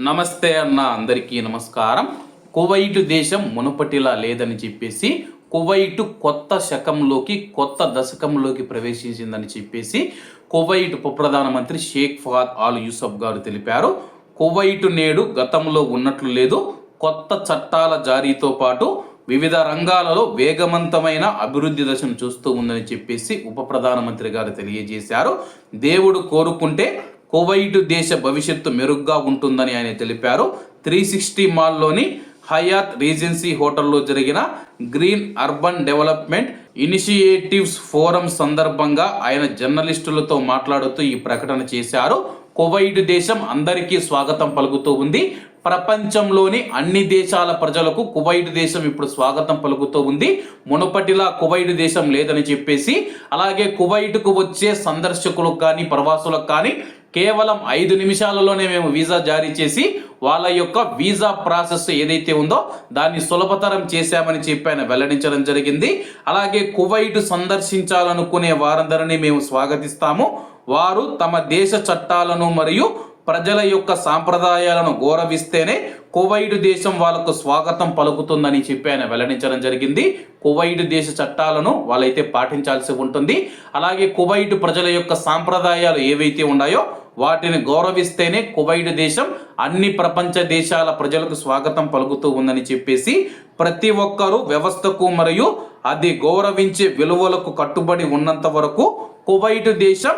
నమస్తే అన్న, అందరికీ నమస్కారం. కువైట్ దేశం మునుపటిలా లేదని చెప్పేసి, కువైట్ కొత్త శకంలోకి, కొత్త దశకంలోకి ప్రవేశించిందని చెప్పేసి కువైట్ ఉప ప్రధానమంత్రి షేక్ ఫహాద్ ఆల్ యూసఫ్ గారు తెలిపారు. కువైట్ నేడు గతంలో ఉన్నట్లు లేదు. కొత్త చట్టాల జారీతో పాటు వివిధ రంగాలలో వేగవంతమైన అభివృద్ధి దశను చూస్తూ ఉందని చెప్పేసి ఉప ప్రధానమంత్రి గారు తెలియజేశారు. దేవుడు కోరుకుంటే కువైట్ దేశ భవిష్యత్తు మెరుగ్గా ఉంటుందని ఆయన తెలిపారు. 360 మాల్లోని హయాత్ రీజెన్సీ హోటల్లో జరిగిన green urban development initiatives forum సందర్భంగా ఆయన జర్నలిస్టులతో మాట్లాడుతూ ఈ ప్రకటన చేశారు. కువైట్ దేశం అందరికీ స్వాగతం పలుకుతూ ఉంది. ప్రపంచంలోని అన్ని దేశాల ప్రజలకు కువైట్ దేశం ఇప్పుడు స్వాగతం పలుకుతూ ఉంది. మునుపటిలా కువైట్ దేశం లేదని చెప్పేసి, అలాగే కువైట్కు వచ్చే సందర్శకులకు కానీ ప్రవాసులకు కానీ కేవలం 5 నిమిషాలలోనే మేము వీసా జారీ చేసి వాళ్ళ యొక్క వీసా ప్రాసెస్ ఏదైతే ఉందో దాన్ని సులభతరం చేశామని చెప్పి ఆయన వెల్లడించడం జరిగింది. అలాగే కువైట్ సందర్శించాలనుకునే వారందరినీ మేము స్వాగతిస్తాము. వారు తమ దేశ చట్టాలను మరియు ప్రజల యొక్క సాంప్రదాయాలను గౌరవిస్తేనే కువైట్ దేశం వాళ్ళకు స్వాగతం పలుకుతుందని చెప్పి ఆయన వెల్లడించడం జరిగింది. కువైట్ దేశ చట్టాలను వాళ్ళైతే పాటించాల్సి ఉంటుంది. అలాగే కువైట్ ప్రజల యొక్క సాంప్రదాయాలు ఏవైతే ఉన్నాయో వాటిని గౌరవిస్తేనే కువైట్ దేశం అన్ని ప్రపంచ దేశాల ప్రజలకు స్వాగతం పలుకుతూ ఉందని చెప్పేసి, ప్రతి ఒక్కరూ వ్యవస్థకు మరియు అది గౌరవించే విలువలకు కట్టుబడి ఉన్నంత వరకు కువైట్ దేశం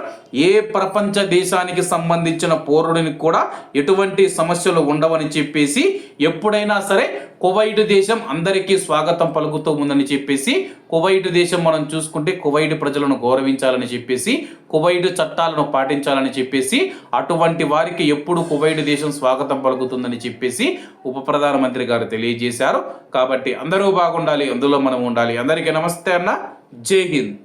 ఏ ప్రపంచ దేశానికి సంబంధించిన పౌరుడిని కూడా ఎటువంటి సమస్యలు ఉండవని చెప్పేసి, ఎప్పుడైనా సరే కువైట్ దేశం అందరికీ స్వాగతం పలుకుతూ ఉందని చెప్పేసి, కువైట్ దేశం మనం చూసుకుంటే కువైట్ ప్రజలను గౌరవించాలని చెప్పేసి, కువైట్ చట్టాలను పాటించాలని చెప్పేసి, అటువంటి వారికి ఎప్పుడు కువైట్ దేశం స్వాగతం పలుకుతుందని చెప్పేసి ఉప ప్రధానమంత్రి గారు తెలియజేశారు. కాబట్టి అందరూ బాగుండాలి, అందులో మనం ఉండాలి. అందరికీ నమస్తే అన్న, జై హింద్.